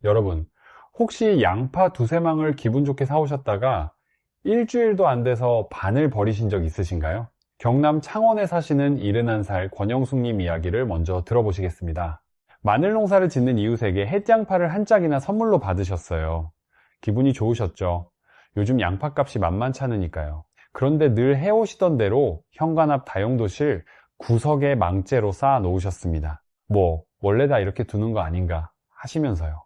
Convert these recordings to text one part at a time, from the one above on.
여러분, 혹시 양파 두세 망을 기분 좋게 사오셨다가 일주일도 안 돼서 반을 버리신 적 있으신가요? 경남 창원에 사시는 71살 권영숙님 이야기를 먼저 들어보시겠습니다. 마늘 농사를 짓는 이웃에게 햇양파를 한 짝이나 선물로 받으셨어요. 기분이 좋으셨죠? 요즘 양파값이 만만찮으니까요. 그런데 늘 해오시던 대로 현관 앞 다용도실 구석에 망째로 쌓아 놓으셨습니다. 원래 다 이렇게 두는 거 아닌가 하시면서요.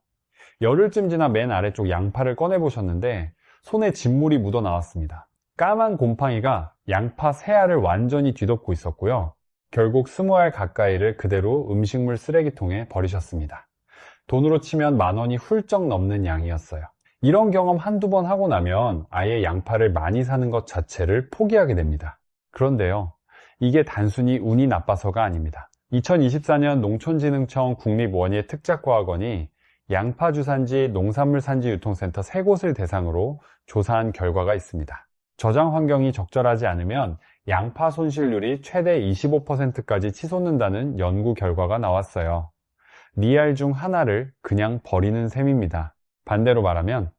열흘쯤 지나 맨 아래쪽 양파를 꺼내 보셨는데 손에 진물이 묻어 나왔습니다. 까만 곰팡이가 양파 세 알을 완전히 뒤덮고 있었고요. 결국 20알 가까이를 그대로 음식물 쓰레기통에 버리셨습니다. 돈으로 치면 10,000원이 훌쩍 넘는 양이었어요. 이런 경험 한두 번 하고 나면 아예 양파를 많이 사는 것 자체를 포기하게 됩니다. 그런데요, 이게 단순히 운이 나빠서가 아닙니다. 2024년 농촌진흥청 국립원예특작과학원이 양파 주산지 농산물산지유통센터 3곳을 대상으로 조사한 결과가 있습니다. 저장 환경이 적절하지 않으면 양파 손실률이 최대 25%까지 치솟는다는 연구 결과가 나왔어요. 4알 중 하나를 그냥 버리는 셈입니다. 반대로 말하면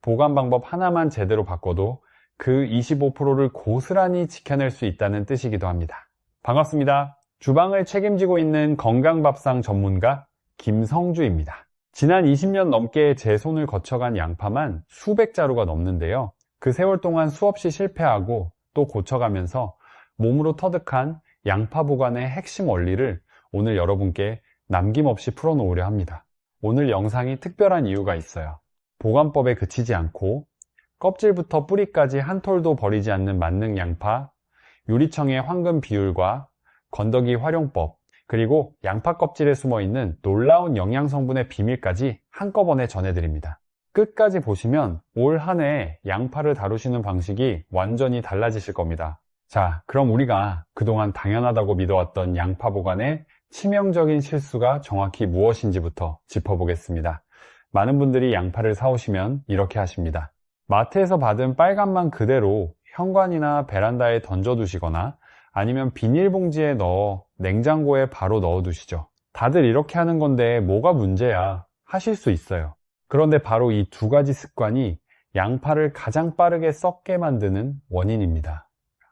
보관 방법 하나만 제대로 바꿔도 그 25%를 고스란히 지켜낼 수 있다는 뜻이기도 합니다. 반갑습니다. 주방을 책임지고 있는 건강밥상 전문가 김성주입니다. 지난 20년 넘게 제 손을 거쳐간 양파만 수백 자루가 넘는데요. 그 세월 동안 수없이 실패하고 또 고쳐가면서 몸으로 터득한 양파 보관의 핵심 원리를 오늘 여러분께 남김없이 풀어놓으려 합니다. 오늘 영상이 특별한 이유가 있어요. 보관법에 그치지 않고 껍질부터 뿌리까지 한 톨도 버리지 않는 만능 양파, 유리청의 황금 비율과 건더기 활용법, 그리고 양파 껍질에 숨어있는 놀라운 영양성분의 비밀까지 한꺼번에 전해드립니다. 끝까지 보시면 올 한 해 양파를 다루시는 방식이 완전히 달라지실 겁니다. 자, 그럼 우리가 그동안 당연하다고 믿어왔던 양파 보관의 치명적인 실수가 정확히 무엇인지부터 짚어보겠습니다. 많은 분들이 양파를 사오시면 이렇게 하십니다. 마트에서 받은 빨간망 그대로 현관이나 베란다에 던져두시거나 아니면 비닐봉지에 넣어 냉장고에 바로 넣어두시죠. 다들 이렇게 하는 건데 뭐가 문제야 하실 수 있어요. 그런데 바로 이 두 가지 습관이 양파를 가장 빠르게 썩게 만드는 원인입니다.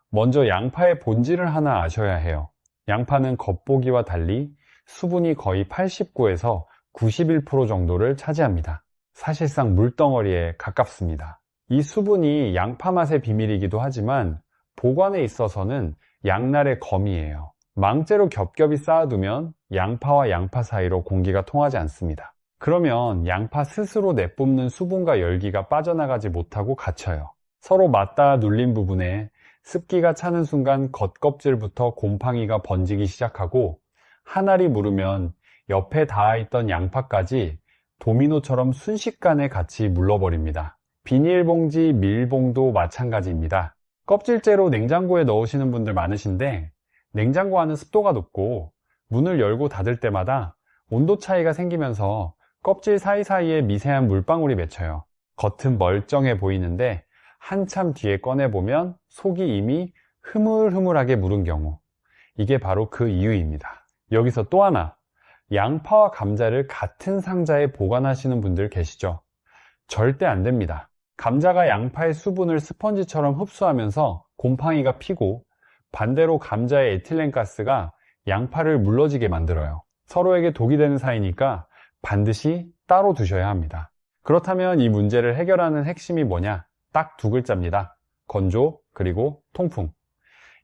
먼저 양파의 본질을 하나 아셔야 해요. 양파는 겉보기와 달리 수분이 거의 89에서 91% 정도를 차지합니다. 사실상 물덩어리에 가깝습니다. 이 수분이 양파 맛의 비밀이기도 하지만 보관에 있어서는 양날의 검이에요. 망째로 겹겹이 쌓아두면 양파와 양파 사이로 공기가 통하지 않습니다. 그러면 양파 스스로 내뿜는 수분과 열기가 빠져나가지 못하고 갇혀요. 서로 맞닿아 눌린 부분에 습기가 차는 순간 겉껍질부터 곰팡이가 번지기 시작하고 한 알이 무르면 옆에 닿아있던 양파까지 도미노처럼 순식간에 같이 물러버립니다. 비닐봉지, 밀봉도 마찬가지입니다. 껍질째로 냉장고에 넣으시는 분들 많으신데 냉장고 안은 습도가 높고 문을 열고 닫을 때마다 온도 차이가 생기면서 껍질 사이사이에 미세한 물방울이 맺혀요. 겉은 멀쩡해 보이는데 한참 뒤에 꺼내보면 속이 이미 흐물흐물하게 무른 경우, 이게 바로 그 이유입니다. 여기서 또 하나, 양파와 감자를 같은 상자에 보관하시는 분들 계시죠? 절대 안 됩니다. 감자가 양파의 수분을 스펀지처럼 흡수하면서 곰팡이가 피고 반대로 감자의 에틸렌가스가 양파를 물러지게 만들어요. 서로에게 독이 되는 사이니까 반드시 따로 두셔야 합니다. 그렇다면 이 문제를 해결하는 핵심이 뭐냐? 딱 두 글자입니다. 건조 그리고 통풍.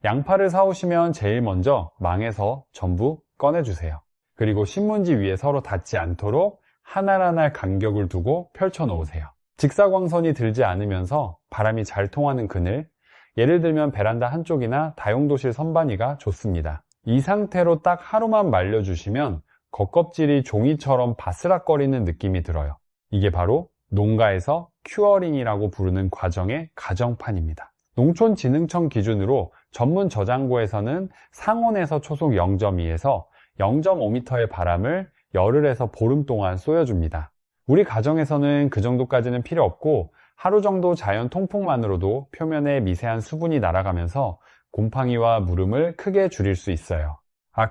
양파를 사오시면 제일 먼저 망에서 전부 꺼내주세요. 그리고 신문지 위에 서로 닿지 않도록 한 알 한 알 간격을 두고 펼쳐 놓으세요. 직사광선이 들지 않으면서 바람이 잘 통하는 그늘, 예를 들면 베란다 한쪽이나 다용도실 선반위가 좋습니다. 이 상태로 딱 하루만 말려주시면 겉껍질이 종이처럼 바스락거리는 느낌이 들어요. 이게 바로 농가에서 큐어링이라고 부르는 과정의 가정판입니다. 농촌진흥청 기준으로 전문 저장고에서는 상온에서 초속 0.2에서 0.5m의 바람을 열흘에서 보름 동안 쏘여줍니다. 우리 가정에서는 그 정도까지는 필요 없고 하루 정도 자연 통풍만으로도 표면에 미세한 수분이 날아가면서 곰팡이와 무름을 크게 줄일 수 있어요.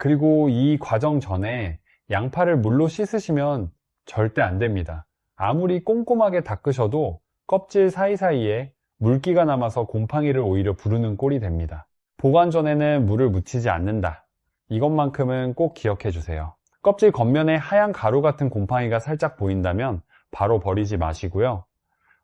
그리고 이 과정 전에 양파를 물로 씻으시면 절대 안 됩니다. 아무리 꼼꼼하게 닦으셔도 껍질 사이사이에 물기가 남아서 곰팡이를 오히려 부르는 꼴이 됩니다. 보관 전에는 물을 묻히지 않는다. 이것만큼은 꼭 기억해 주세요. 껍질 겉면에 하얀 가루 같은 곰팡이가 살짝 보인다면 바로 버리지 마시고요.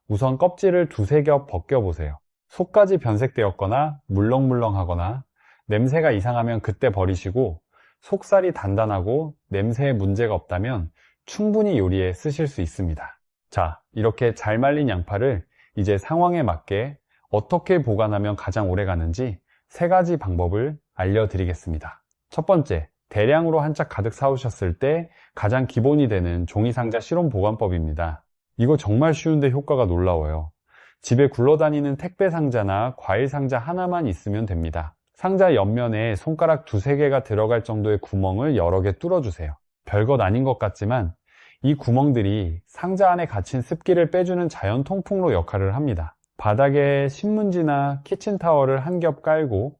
우선 껍질을 두세 겹 벗겨보세요. 속까지 변색되었거나 물렁물렁하거나 냄새가 이상하면 그때 버리시고, 속살이 단단하고 냄새에 문제가 없다면 충분히 요리에 쓰실 수 있습니다. 자, 이렇게 잘 말린 양파를 이제 상황에 맞게 어떻게 보관하면 가장 오래 가는지 3가지 방법을 알려드리겠습니다. 첫 번째, 대량으로 한 짝 가득 사오셨을 때 가장 기본이 되는 종이상자 실온 보관법입니다. 이거 정말 쉬운데 효과가 놀라워요. 집에 굴러다니는 택배 상자나 과일 상자 하나만 있으면 됩니다. 상자 옆면에 손가락 2-3개가 들어갈 정도의 구멍을 여러 개 뚫어주세요. 별것 아닌 것 같지만 이 구멍들이 상자 안에 갇힌 습기를 빼주는 자연 통풍로 역할을 합니다. 바닥에 신문지나 키친타월을 한 겹 깔고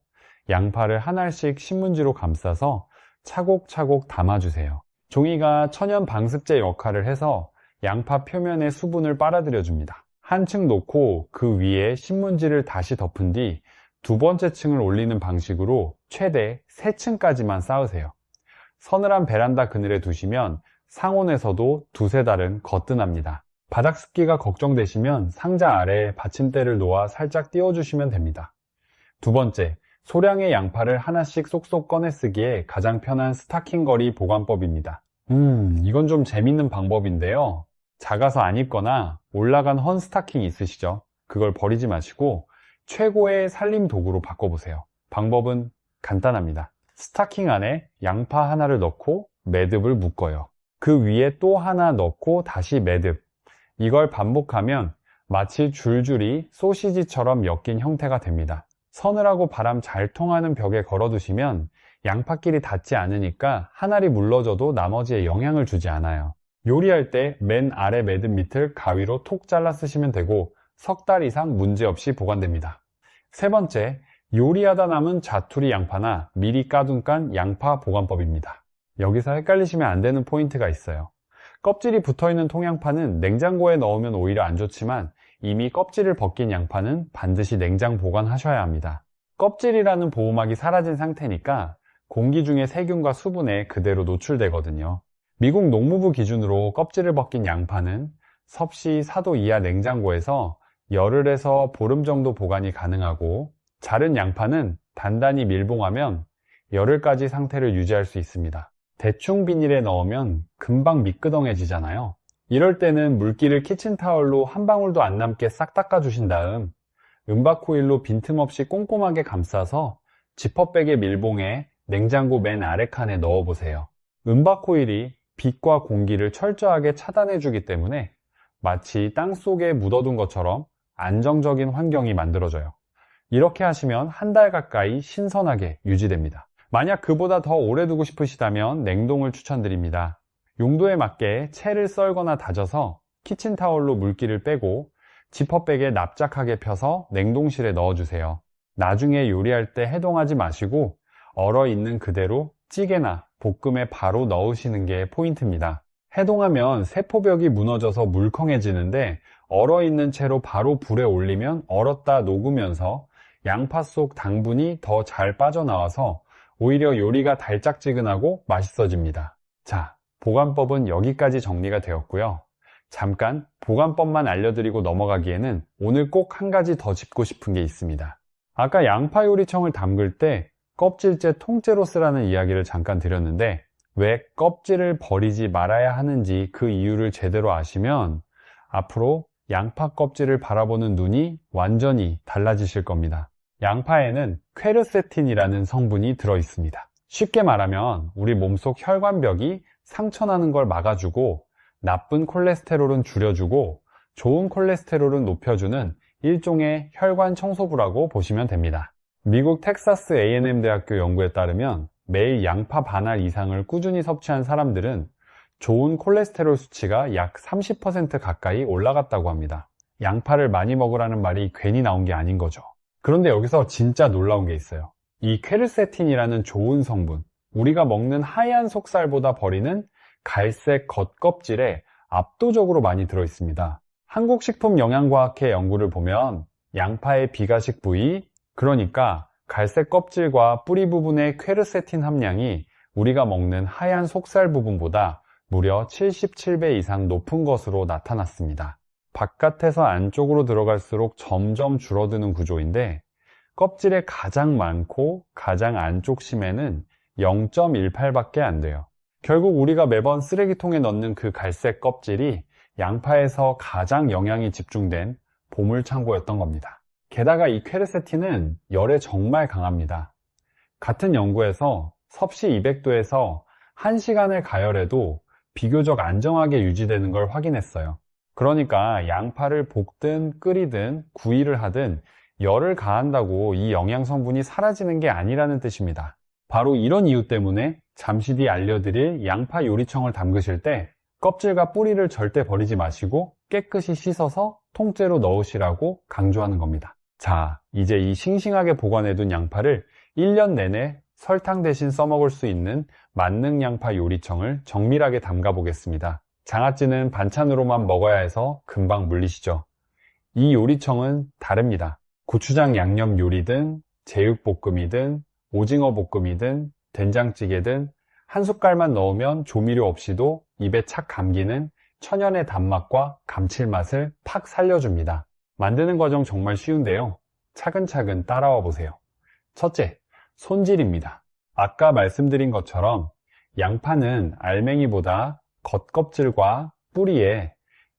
양파를 한 알씩 신문지로 감싸서 차곡차곡 담아주세요. 종이가 천연 방습제 역할을 해서 양파 표면의 수분을 빨아들여 줍니다. 한 층 놓고 그 위에 신문지를 다시 덮은 뒤 2번째 층을 올리는 방식으로 최대 3층까지만 쌓으세요. 서늘한 베란다 그늘에 두시면 상온에서도 2-3달은 거뜬합니다. 바닥 습기가 걱정되시면 상자 아래에 받침대를 놓아 살짝 띄워주시면 됩니다. 2번째, 소량의 양파를 하나씩 쏙쏙 꺼내 쓰기에 가장 편한 스타킹 거리 보관법입니다. 이건 좀 재밌는 방법인데요. 작아서 안 입거나 올라간 헌 스타킹 있으시죠? 그걸 버리지 마시고 최고의 살림 도구로 바꿔보세요. 방법은 간단합니다. 스타킹 안에 양파 하나를 넣고 매듭을 묶어요. 그 위에 또 하나 넣고 다시 매듭. 이걸 반복하면 마치 줄줄이 소시지처럼 엮인 형태가 됩니다. 서늘하고 바람 잘 통하는 벽에 걸어두시면 양파끼리 닿지 않으니까 한 알이 물러져도 나머지에 영향을 주지 않아요. 요리할 때 맨 아래 매듭 밑을 가위로 톡 잘라 쓰시면 되고 석 달 이상 문제없이 보관됩니다. 3번째, 요리하다 남은 자투리 양파나 미리 까둔 깐 양파 보관법입니다. 여기서 헷갈리시면 안 되는 포인트가 있어요. 껍질이 붙어있는 통양파는 냉장고에 넣으면 오히려 안 좋지만 이미 껍질을 벗긴 양파는 반드시 냉장 보관하셔야 합니다. 껍질이라는 보호막이 사라진 상태니까 공기 중의 세균과 수분에 그대로 노출되거든요. 미국 농무부 기준으로 껍질을 벗긴 양파는 섭씨 4도 이하 냉장고에서 열흘에서 보름 정도 보관이 가능하고, 자른 양파는 단단히 밀봉하면 열흘까지 상태를 유지할 수 있습니다. 대충 비닐에 넣으면 금방 미끄덩해지잖아요. 이럴 때는 물기를 키친타월로 한 방울도 안 남게 싹 닦아주신 다음 은박호일로 빈틈없이 꼼꼼하게 감싸서 지퍼백에 밀봉해 냉장고 맨 아래 칸에 넣어보세요. 은박호일이 빛과 공기를 철저하게 차단해주기 때문에 마치 땅속에 묻어둔 것처럼 안정적인 환경이 만들어져요. 이렇게 하시면 한 달 가까이 신선하게 유지됩니다. 만약 그보다 더 오래 두고 싶으시다면 냉동을 추천드립니다. 용도에 맞게 채를 썰거나 다져서 키친타월로 물기를 빼고 지퍼백에 납작하게 펴서 냉동실에 넣어주세요. 나중에 요리할 때 해동하지 마시고 얼어있는 그대로 찌개나 볶음에 바로 넣으시는 게 포인트입니다. 해동하면 세포벽이 무너져서 물컹해지는데 얼어있는 채로 바로 불에 올리면 얼었다 녹으면서 양파 속 당분이 더 잘 빠져나와서 오히려 요리가 달짝지근하고 맛있어집니다. 자, 보관법은 여기까지 정리가 되었고요. 잠깐 보관법만 알려드리고 넘어가기에는 오늘 꼭 한 가지 더 짚고 싶은 게 있습니다. 아까 양파 요리청을 담글 때 껍질째 통째로 쓰라는 이야기를 잠깐 드렸는데 왜 껍질을 버리지 말아야 하는지 그 이유를 제대로 아시면 앞으로 양파 껍질을 바라보는 눈이 완전히 달라지실 겁니다. 양파에는 퀘르세틴이라는 성분이 들어있습니다. 쉽게 말하면 우리 몸속 혈관벽이 상처나는 걸 막아주고 나쁜 콜레스테롤은 줄여주고 좋은 콜레스테롤은 높여주는 일종의 혈관 청소부라고 보시면 됩니다. 미국 텍사스 A&M 대학교 연구에 따르면 매일 양파 반알 이상을 꾸준히 섭취한 사람들은 좋은 콜레스테롤 수치가 약 30% 가까이 올라갔다고 합니다. 양파를 많이 먹으라는 말이 괜히 나온 게 아닌 거죠. 그런데 여기서 진짜 놀라운 게 있어요. 이 퀘르세틴이라는 좋은 성분, 우리가 먹는 하얀 속살보다 버리는 갈색 겉껍질에 압도적으로 많이 들어있습니다. 한국식품영양과학회 연구를 보면 양파의 비가식 부위, 그러니까 갈색 껍질과 뿌리 부분의 퀘르세틴 함량이 우리가 먹는 하얀 속살 부분보다 무려 77배 이상 높은 것으로 나타났습니다. 바깥에서 안쪽으로 들어갈수록 점점 줄어드는 구조인데 껍질에 가장 많고 가장 안쪽 심에는 0.18밖에 안 돼요. 결국 우리가 매번 쓰레기통에 넣는 그 갈색 껍질이 양파에서 가장 영양이 집중된 보물창고였던 겁니다. 게다가 이 퀘르세틴은 열에 정말 강합니다. 같은 연구에서 섭씨 200도에서 1시간을 가열해도 비교적 안정하게 유지되는 걸 확인했어요. 그러니까 양파를 볶든 끓이든 구이를 하든 열을 가한다고 이 영양 성분이 사라지는 게 아니라는 뜻입니다. 바로 이런 이유 때문에 잠시 뒤 알려드릴 양파 요리청을 담그실 때 껍질과 뿌리를 절대 버리지 마시고 깨끗이 씻어서 통째로 넣으시라고 강조하는 겁니다. 자, 이제 이 싱싱하게 보관해둔 양파를 1년 내내 설탕 대신 써먹을 수 있는 만능 양파 요리청을 정밀하게 담가 보겠습니다. 장아찌는 반찬으로만 먹어야 해서 금방 물리시죠. 이 요리청은 다릅니다. 고추장 양념 요리든 제육볶음이든 오징어 볶음이든 된장찌개든 한 숟갈만 넣으면 조미료 없이도 입에 착 감기는 천연의 단맛과 감칠맛을 팍 살려줍니다. 만드는 과정 정말 쉬운데요. 차근차근 따라와 보세요. 첫째, 손질입니다. 아까 말씀드린 것처럼 양파는 알맹이보다 겉껍질과 뿌리에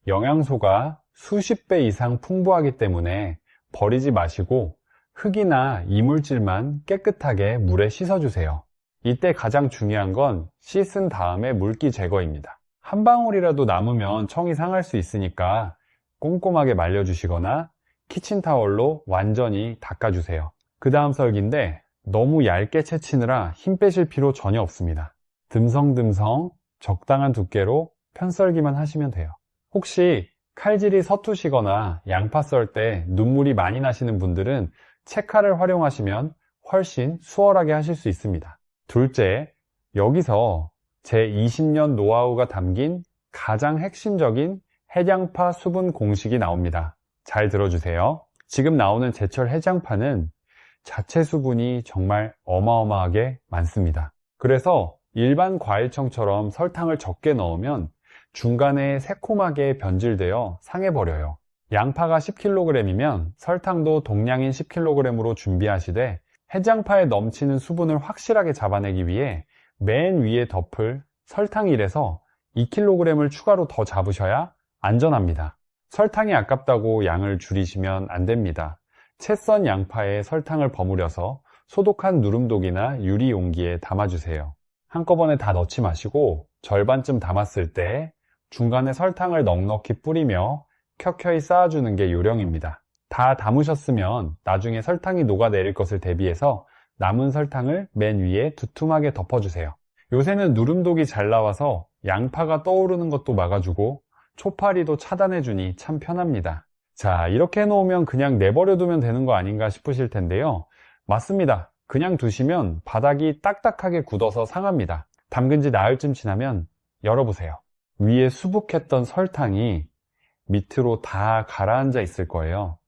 영양소가 수십 배 이상 풍부하기 때문에 버리지 마시고 흙이나 이물질만 깨끗하게 물에 씻어주세요. 이때 가장 중요한 건 씻은 다음에 물기 제거입니다. 한 방울이라도 남으면 청이 상할 수 있으니까 꼼꼼하게 말려주시거나 키친타월로 완전히 닦아주세요. 그 다음 썰기인데 너무 얇게 채치느라 힘 빼실 필요 전혀 없습니다. 듬성듬성 적당한 두께로 편썰기만 하시면 돼요. 혹시 칼질이 서투시거나 양파 썰 때 눈물이 많이 나시는 분들은 채칼을 활용하시면 훨씬 수월하게 하실 수 있습니다. 둘째, 여기서 제 20년 노하우가 담긴 가장 핵심적인 해장파 수분 공식이 나옵니다. 잘 들어주세요. 지금 나오는 제철 해장파는 자체 수분이 정말 어마어마하게 많습니다. 그래서 일반 과일청처럼 설탕을 적게 넣으면 중간에 새콤하게 변질되어 상해버려요. 양파가 10kg이면 설탕도 동량인 10kg으로 준비하시되 해장파에 넘치는 수분을 확실하게 잡아내기 위해 맨 위에 덮을 설탕일에서 2kg을 추가로 더 잡으셔야 안전합니다. 설탕이 아깝다고 양을 줄이시면 안 됩니다. 채 썬 양파에 설탕을 버무려서 소독한 누름독이나 유리 용기에 담아주세요. 한꺼번에 다 넣지 마시고 절반쯤 담았을 때 중간에 설탕을 넉넉히 뿌리며 켜켜이 쌓아주는 게 요령입니다. 다 담으셨으면 나중에 설탕이 녹아내릴 것을 대비해서 남은 설탕을 맨 위에 두툼하게 덮어주세요. 요새는 누름독이 잘 나와서 양파가 떠오르는 것도 막아주고 초파리도 차단해주니 참 편합니다. 자, 이렇게 해놓으면 그냥 내버려두면 되는 거 아닌가 싶으실 텐데요. 맞습니다. 그냥 두시면 바닥이 딱딱하게 굳어서 상합니다. 담근 지 나흘쯤 지나면 열어보세요. 위에 수북했던 설탕이 밑으로 다 가라앉아 있을 거예요.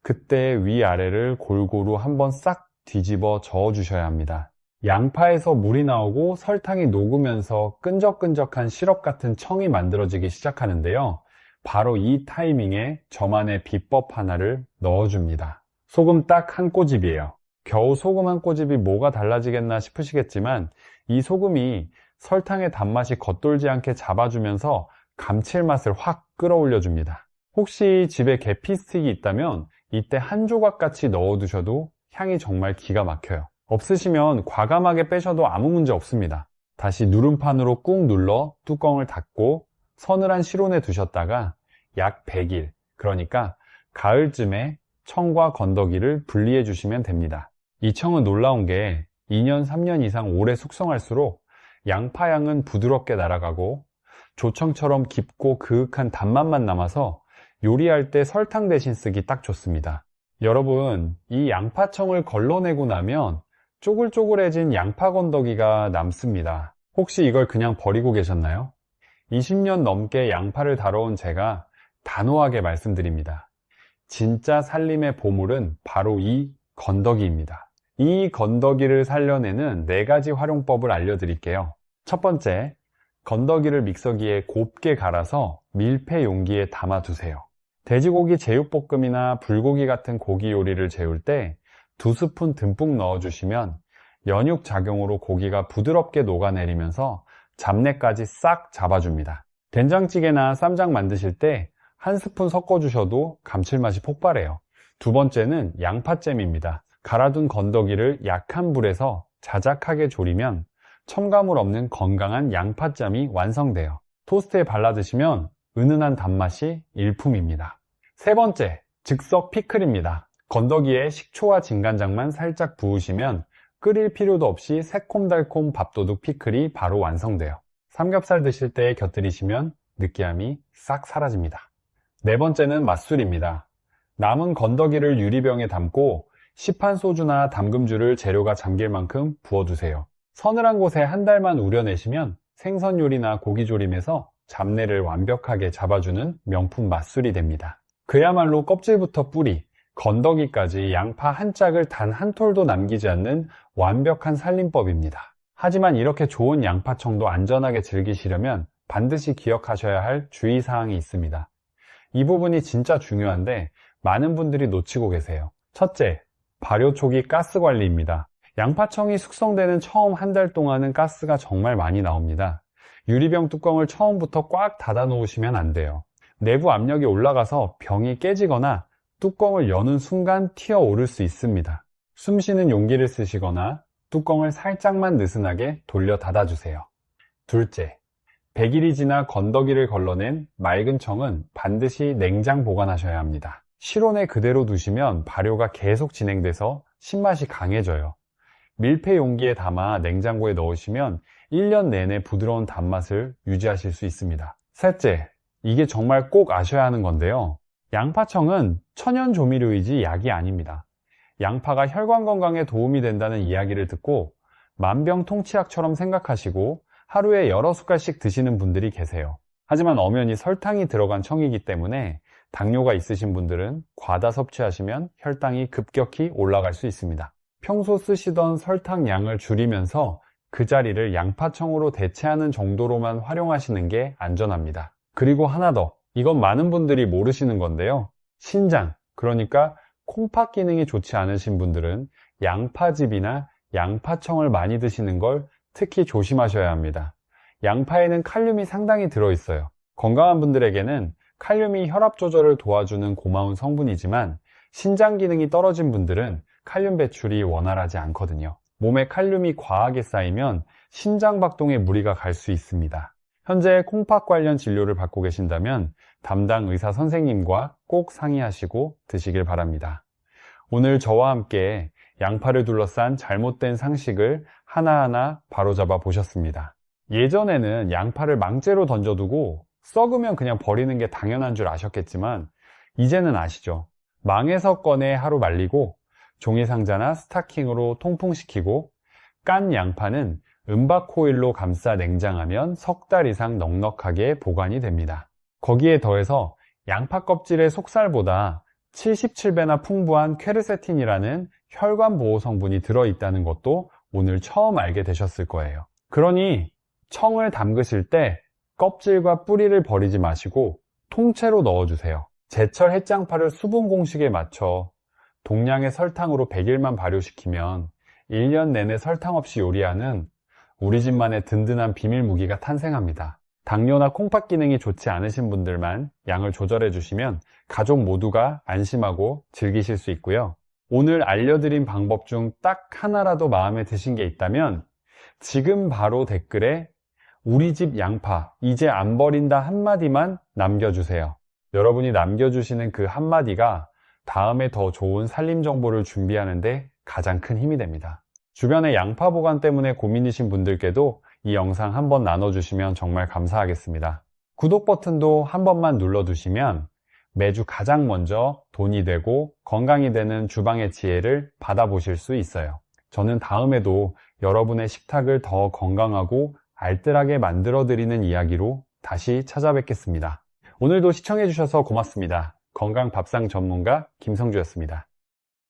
그때 위아래를 골고루 한번 싹 뒤집어 저어 주셔야 합니다. 양파에서 물이 나오고 설탕이 녹으면서 끈적끈적한 시럽 같은 청이 만들어지기 시작하는데요. 바로 이 타이밍에 저만의 비법 하나를 넣어줍니다. 소금 딱 한 꼬집이에요. 겨우 소금 한 꼬집이 뭐가 달라지겠나 싶으시겠지만 이 소금이 설탕의 단맛이 겉돌지 않게 잡아주면서 감칠맛을 확 끌어올려 줍니다. 혹시 집에 계피 스틱이 있다면 이때 한 조각 같이 넣어두셔도 향이 정말 기가 막혀요. 없으시면 과감하게 빼셔도 아무 문제 없습니다. 다시 누름판으로 꾹 눌러 뚜껑을 닫고 서늘한 실온에 두셨다가 약 100일, 그러니까 가을쯤에 청과 건더기를 분리해 주시면 됩니다. 이 청은 놀라운 게 2년, 3년 이상 오래 숙성할수록 양파향은 부드럽게 날아가고 조청처럼 깊고 그윽한 단맛만 남아서 요리할 때 설탕 대신 쓰기 딱 좋습니다. 여러분, 이 양파청을 걸러내고 나면 쪼글쪼글해진 양파 건더기가 남습니다. 혹시 이걸 그냥 버리고 계셨나요? 20년 넘게 양파를 다뤄온 제가 단호하게 말씀드립니다. 진짜 살림의 보물은 바로 이 건더기입니다. 이 건더기를 살려내는 4가지 활용법을 알려드릴게요. 첫 번째, 건더기를 믹서기에 곱게 갈아서 밀폐 용기에 담아두세요. 돼지고기 제육볶음이나 불고기 같은 고기 요리를 재울 때 2스푼 듬뿍 넣어주시면 연육 작용으로 고기가 부드럽게 녹아내리면서 잡내까지 싹 잡아줍니다. 된장찌개나 쌈장 만드실 때 1스푼 섞어주셔도 감칠맛이 폭발해요. 두 번째는 양파잼입니다. 갈아둔 건더기를 약한 불에서 자작하게 졸이면 첨가물 없는 건강한 양파잼이 완성돼요. 토스트에 발라 드시면 은은한 단맛이 일품입니다. 세 번째, 즉석 피클입니다. 건더기에 식초와 진간장만 살짝 부으시면 끓일 필요도 없이 새콤달콤 밥도둑 피클이 바로 완성돼요. 삼겹살 드실 때 곁들이시면 느끼함이 싹 사라집니다. 네 번째는 맛술입니다. 남은 건더기를 유리병에 담고 시판 소주나 담금주를 재료가 잠길 만큼 부어두세요. 서늘한 곳에 한 달만 우려내시면 생선 요리나 고기 조림에서 잡내를 완벽하게 잡아주는 명품 맛술이 됩니다. 그야말로 껍질부터 뿌리, 건더기까지 양파 한 짝을 단 한 톨도 남기지 않는 완벽한 살림법입니다. 하지만 이렇게 좋은 양파청도 안전하게 즐기시려면 반드시 기억하셔야 할 주의사항이 있습니다. 이 부분이 진짜 중요한데 많은 분들이 놓치고 계세요. 첫째, 발효 초기 가스 관리입니다. 양파청이 숙성되는 처음 한 달 동안은 가스가 정말 많이 나옵니다. 유리병 뚜껑을 처음부터 꽉 닫아 놓으시면 안 돼요. 내부 압력이 올라가서 병이 깨지거나 뚜껑을 여는 순간 튀어 오를 수 있습니다. 숨 쉬는 용기를 쓰시거나 뚜껑을 살짝만 느슨하게 돌려 닫아주세요. 둘째, 100일이 지나 건더기를 걸러낸 맑은 청은 반드시 냉장 보관하셔야 합니다. 실온에 그대로 두시면 발효가 계속 진행돼서 신맛이 강해져요. 밀폐 용기에 담아 냉장고에 넣으시면 1년 내내 부드러운 단맛을 유지하실 수 있습니다. 셋째, 이게 정말 꼭 아셔야 하는 건데요. 양파청은 천연 조미료이지 약이 아닙니다. 양파가 혈관 건강에 도움이 된다는 이야기를 듣고 만병통치약처럼 생각하시고 하루에 여러 숟갈씩 드시는 분들이 계세요. 하지만 엄연히 설탕이 들어간 청이기 때문에 당뇨가 있으신 분들은 과다 섭취하시면 혈당이 급격히 올라갈 수 있습니다. 평소 쓰시던 설탕 양을 줄이면서 그 자리를 양파청으로 대체하는 정도로만 활용하시는 게 안전합니다. 그리고 하나 더, 이건 많은 분들이 모르시는 건데요. 신장, 그러니까 콩팥 기능이 좋지 않으신 분들은 양파즙이나 양파청을 많이 드시는 걸 특히 조심하셔야 합니다. 양파에는 칼륨이 상당히 들어있어요. 건강한 분들에게는 칼륨이 혈압 조절을 도와주는 고마운 성분이지만 신장 기능이 떨어진 분들은 칼륨 배출이 원활하지 않거든요. 몸에 칼륨이 과하게 쌓이면 심장 박동에 무리가 갈 수 있습니다. 현재 콩팥 관련 진료를 받고 계신다면 담당 의사 선생님과 꼭 상의하시고 드시길 바랍니다. 오늘 저와 함께 양파를 둘러싼 잘못된 상식을 하나하나 바로잡아 보셨습니다. 예전에는 양파를 망째로 던져두고 썩으면 그냥 버리는 게 당연한 줄 아셨겠지만 이제는 아시죠? 망해서 꺼내 하루 말리고 종이상자나 스타킹으로 통풍시키고 깐 양파는 은박호일로 감싸 냉장하면 석 달 이상 넉넉하게 보관이 됩니다. 거기에 더해서 양파 껍질의 속살보다 77배나 풍부한 퀘르세틴이라는 혈관 보호 성분이 들어있다는 것도 오늘 처음 알게 되셨을 거예요. 그러니 청을 담그실 때 껍질과 뿌리를 버리지 마시고 통째로 넣어주세요. 제철 햇장파를 수분 공식에 맞춰 동량의 설탕으로 100일만 발효시키면 1년 내내 설탕 없이 요리하는 우리 집만의 든든한 비밀 무기가 탄생합니다. 당뇨나 콩팥 기능이 좋지 않으신 분들만 양을 조절해 주시면 가족 모두가 안심하고 즐기실 수 있고요. 오늘 알려드린 방법 중 딱 하나라도 마음에 드신 게 있다면 지금 바로 댓글에 우리 집 양파 이제 안 버린다 한마디만 남겨주세요. 여러분이 남겨주시는 그 한마디가 다음에 더 좋은 살림 정보를 준비하는데 가장 큰 힘이 됩니다. 주변에 양파 보관 때문에 고민이신 분들께도 이 영상 한번 나눠주시면 정말 감사하겠습니다. 구독 버튼도 한 번만 눌러두시면 매주 가장 먼저 돈이 되고 건강이 되는 주방의 지혜를 받아보실 수 있어요. 저는 다음에도 여러분의 식탁을 더 건강하고 알뜰하게 만들어드리는 이야기로 다시 찾아뵙겠습니다. 오늘도 시청해주셔서 고맙습니다. 건강밥상 전문가 김성주였습니다.